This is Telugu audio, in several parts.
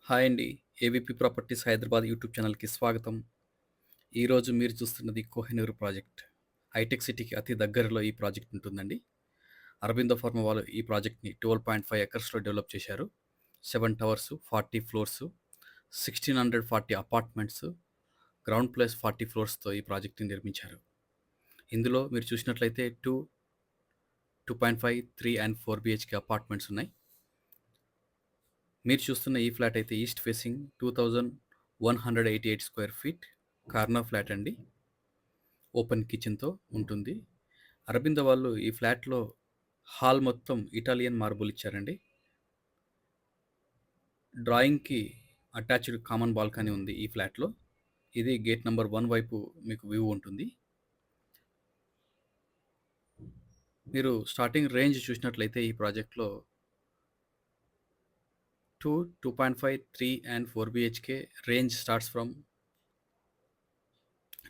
హాయ్ అండి. ఏవిపి ప్రాపర్టీస్ హైదరాబాద్ యూట్యూబ్ ఛానల్‌కి స్వాగతం. ఈరోజు మీరు చూస్తున్నది కోహినూర్ ప్రాజెక్ట్. హైటెక్ సిటీకి అతి దగ్గరలో ఈ ప్రాజెక్ట్ ఉంటుందండి. అరబిందో ఫార్మా వాళ్ళు ఈ ప్రాజెక్ట్‌ని 12.5 ఎకర్స్‌లో డెవలప్ చేశారు. 7 towers, 40 floors, 1640 apartments, ground plus 40 ఫ్లోర్స్‌తో ఈ ప్రాజెక్ట్‌ని నిర్మించారు. ఇందులో మీరు చూసినట్లయితే 2.5, 3 అండ్ 4 బిహెచ్‌కే అపార్ట్మెంట్స్ ఉన్నాయి. మీరు చూస్తున్న ఈ ఫ్లాట్ అయితే east facing 2188 square feet corner flat అండి. ఓపెన్ కిచెన్తో ఉంటుంది. అరబిందో వాళ్ళు ఈ ఫ్లాట్లో హాల్ మొత్తం ఇటాలియన్ మార్బుల్ ఇచ్చారండి. డ్రాయింగ్కి అటాచ్డ్ కామన్ బాల్కనీ ఉంది ఈ ఫ్లాట్లో. ఇది గేట్ నెంబర్ 1 వైపు మీకు వ్యూ ఉంటుంది. మీరు స్టార్టింగ్ రేంజ్ చూసినట్లయితే ఈ ప్రాజెక్ట్లో 2.5, 3 and 4 BHK range starts from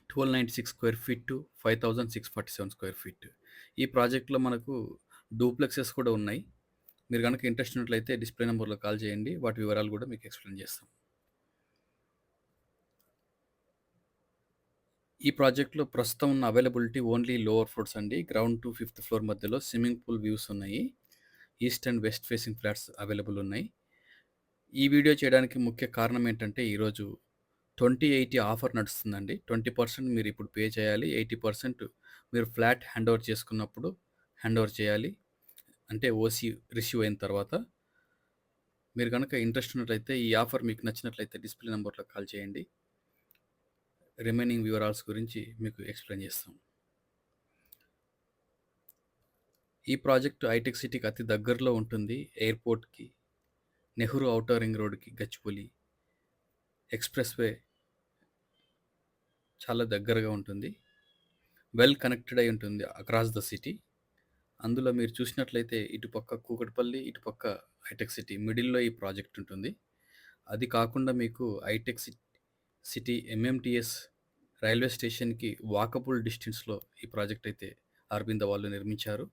1296 square feet to 5647 square feet. ఈ ప్రాజెక్ట్లో మనకు డూప్లెక్సెస్ కూడా ఉన్నాయి. మీరు కనుక ఇంట్రెస్ట్ ఉన్నట్లయితే డిస్ప్లే నెంబర్లో కాల్ చేయండి. వాటి వివరాలు కూడా మీకు ఎక్స్ప్లెయిన్ చేస్తాం. ఈ ప్రాజెక్ట్లో ప్రస్తుతం ఉన్న అవైలబిలిటీ ఓన్లీ లోవర్ ఫ్లోర్స్ అండి. గ్రౌండ్ టు 5th ఫ్లోర్ మధ్యలో స్విమ్మింగ్ పూల్ వ్యూస్ ఉన్నాయి. East and west facing flats available ఉన్నాయి. ఈ వీడియో చేయడానికి ముఖ్య కారణం ఏంటంటే ఈరోజు 20/80 ఆఫర్ నడుస్తుందండి. 20% మీరు ఇప్పుడు పే చేయాలి. 80% మీరు ఫ్లాట్ హ్యాండ్ ఓవర్ చేసుకున్నప్పుడు హ్యాండ్ ఓవర్ చేయాలి. అంటే ఓసీ రిసీవ్ అయిన తర్వాత. మీరు కనుక ఇంట్రెస్ట్ ఉన్నట్లయితే ఈ ఆఫర్ మీకు నచ్చినట్లయితే డిస్ప్లే నెంబర్లో కాల్ చేయండి. రిమైనింగ్ వివరాల్స్ గురించి మీకు ఎక్స్ప్లెయిన్ చేస్తాం. ఈ ప్రాజెక్టు హైటెక్ సిటీకి అతి దగ్గరలో ఉంటుంది. ఎయిర్పోర్ట్కి, నెహ్రూ ఔటర్ రింగ్ రోడ్కి, గచ్చిబౌలి ఎక్స్ప్రెస్ వే చాలా దగ్గరగా ఉంటుంది. వెల్ కనెక్టెడ్ అయి ఉంటుంది అక్రాస్ ద సిటీ. అందులో మీరు చూసినట్లయితే ఇటుపక్క కూకట్పల్లి, ఇటుపక్క హైటెక్ సిటీ మిడిల్‌లో ఈ ప్రాజెక్ట్ ఉంటుంది. అది కాకుండా మీకు హైటెక్ సిటీ ఎంఎంటీఎస్ రైల్వే స్టేషన్‌కి వాకబుల్ డిస్టెన్స్‌లో ఈ ప్రాజెక్ట్ అయితే అరబిందో వాళ్ళు నిర్మించారు.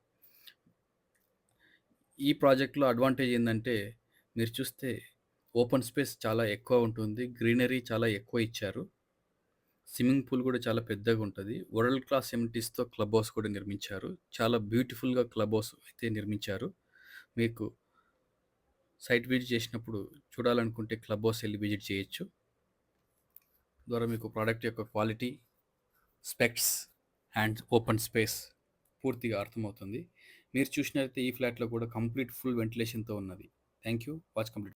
ఈ ప్రాజెక్ట్‌లో అడ్వాంటేజ్ ఏందంటే మీరు చూస్తే ఓపెన్ స్పేస్ చాలా ఎక్కువ ఉంటుంది. గ్రీనరీ చాలా ఎక్కువ ఇచ్చారు. స్విమ్మింగ్ పూల్ కూడా చాలా పెద్దగా ఉంటది. వరల్డ్ క్లాస్ ఎమ్యూనిటీస్‌తో క్లబ్ హౌస్ కూడా నిర్మించారు. చాలా బ్యూటిఫుల్‌గా క్లబ్ హౌస్ అయితే నిర్మించారు. మీకు సైట్ విజిట్ చేసినప్పుడు చూడాలనుకుంటే క్లబ్ హౌస్ ఎళ్లి విజిట్ చేయొచ్చు. ద్వారా మీకు ప్రోడక్ట్ యొక్క quality, specs and open space పూర్తిగా అర్థమవుతుంది. మీరు చూసినట్లయితే ఈ ఫ్లాట్‌లో కూడా కంప్లీట్ ఫుల్ వెంటిలేషన్‌తో ఉన్నది. Thank you. Watch complete.